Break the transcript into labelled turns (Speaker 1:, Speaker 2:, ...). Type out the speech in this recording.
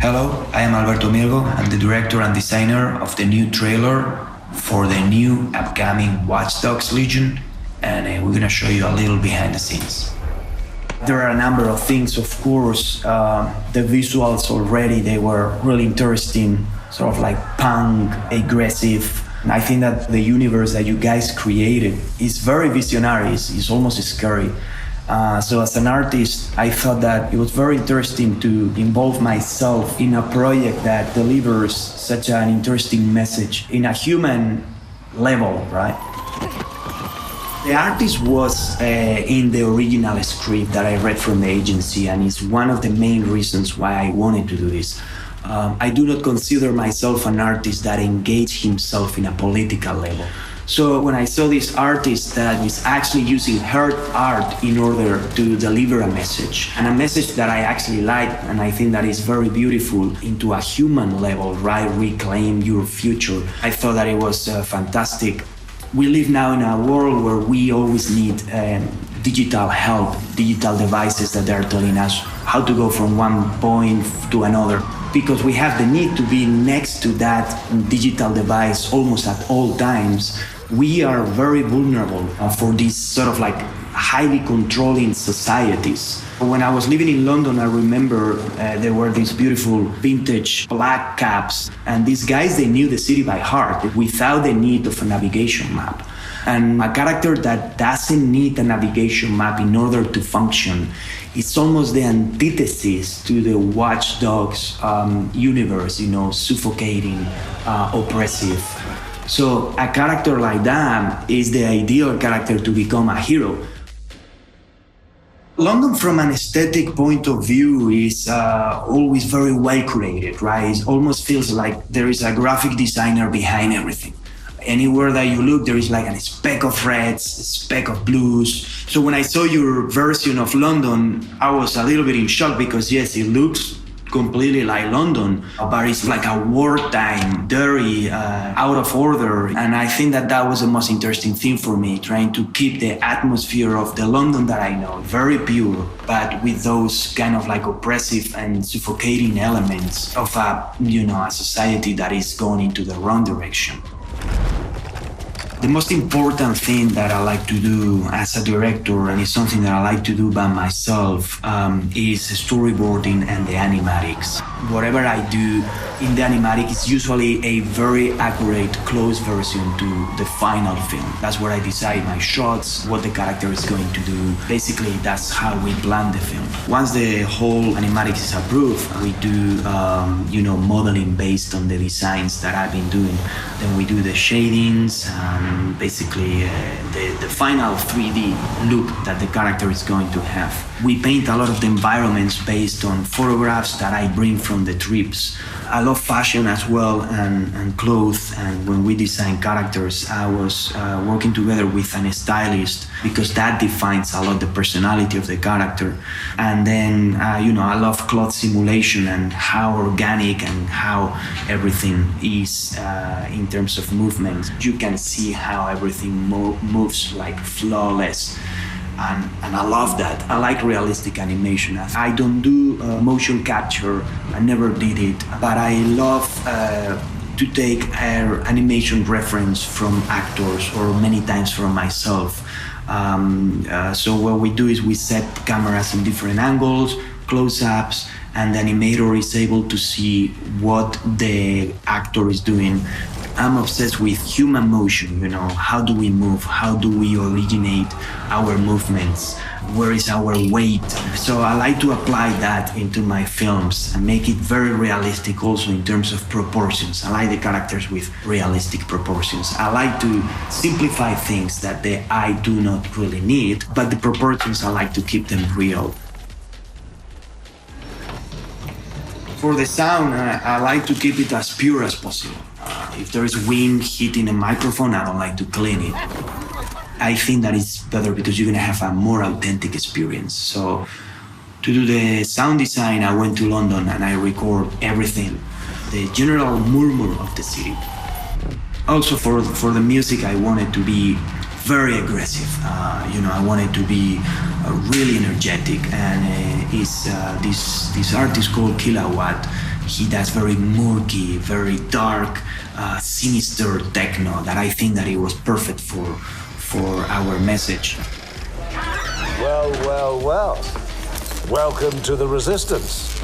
Speaker 1: Hello, I am Alberto Mielgo. I'm the director and designer of the new trailer for the new upcoming Watch Dogs Legion, and we're gonna show you a little behind the scenes. There are a number of things, of course. The visuals already, they were really interesting, sort of like punk, aggressive. And I think that the universe that you guys created is very visionary, it's almost scary. So as an artist, I thought that it was very interesting to involve myself in a project that delivers such an interesting message in a human level, right? The artist was in the original script that I read from the agency, and it's one of the main reasons why I wanted to do this. I do not consider myself an artist that engaged himself in a political level. So when I saw this artist that is actually using her art in order to deliver a message, and a message that I actually like, and I think that is very beautiful into a human level, right? Reclaim your future. I thought that it was fantastic. We live now in a world where we always need digital help, digital devices that are telling us how to go from one point to another, because we have the need to be next to that digital device almost at all times. We are very vulnerable for these sort of like highly controlling societies. When I was living in London, I remember there were these beautiful vintage black cabs, and these guys, they knew the city by heart without the need of a navigation map. And a character that doesn't need a navigation map in order to function, it's almost the antithesis to the Watch Dogs universe, you know, suffocating, oppressive. So a character like that is the ideal character to become a hero. London, from an aesthetic point of view, is always very well curated, right? It almost feels like there is a graphic designer behind everything. Anywhere that you look, there is like a speck of reds, a speck of blues. So when I saw your version of London, I was a little bit in shock because yes, it looks completely like London, but it's like a wartime, dirty, out of order. And I think that that was the most interesting thing for me, trying to keep the atmosphere of the London that I know, very pure, but with those kind of like oppressive and suffocating elements of a society that is going into the wrong direction. The most important thing that I like to do as a director, and it's something that I like to do by myself, is storyboarding and the animatics. Whatever I do in the animatics is usually a very accurate, close version to the final film. That's where I decide my shots, what the character is going to do. Basically, that's how we plan the film. Once the whole animatics is approved, we do, modeling based on the designs that I've been doing. Then we do the shadings, basically the final 3D look that the character is going to have. We paint a lot of the environments based on photographs that I bring from the trips. I love fashion as well and clothes, and when we design characters, I was working together with a stylist because that defines a lot the personality of the character. And then, I love cloth simulation and how organic and how everything is in terms of movement. You can see how everything moves like flawless. And I love that. I like realistic animation. I don't do motion capture. I never did it. But I love to take animation reference from actors or many times from myself. So what we do is we set cameras in different angles, close-ups, and the animator is able to see what the actor is doing. I'm obsessed with human motion, how do we move? How do we originate our movements? Where is our weight? So I like to apply that into my films and make it very realistic also in terms of proportions. I like the characters with realistic proportions. I like to simplify things that the eye do not really need, but the proportions, I like to keep them real. For the sound, I like to keep it as pure as possible. If there is wind hitting a microphone, I don't like to clean it. I think that it's better because you're gonna have a more authentic experience. So to do the sound design, I went to London and I record everything, the general murmur of the city. Also for the music, I wanted to be very aggressive. I wanted to be really energetic, and this artist called Kilowatt, he does very murky, very dark, sinister techno that I think that it was perfect for our message.
Speaker 2: Well. Welcome to the Resistance.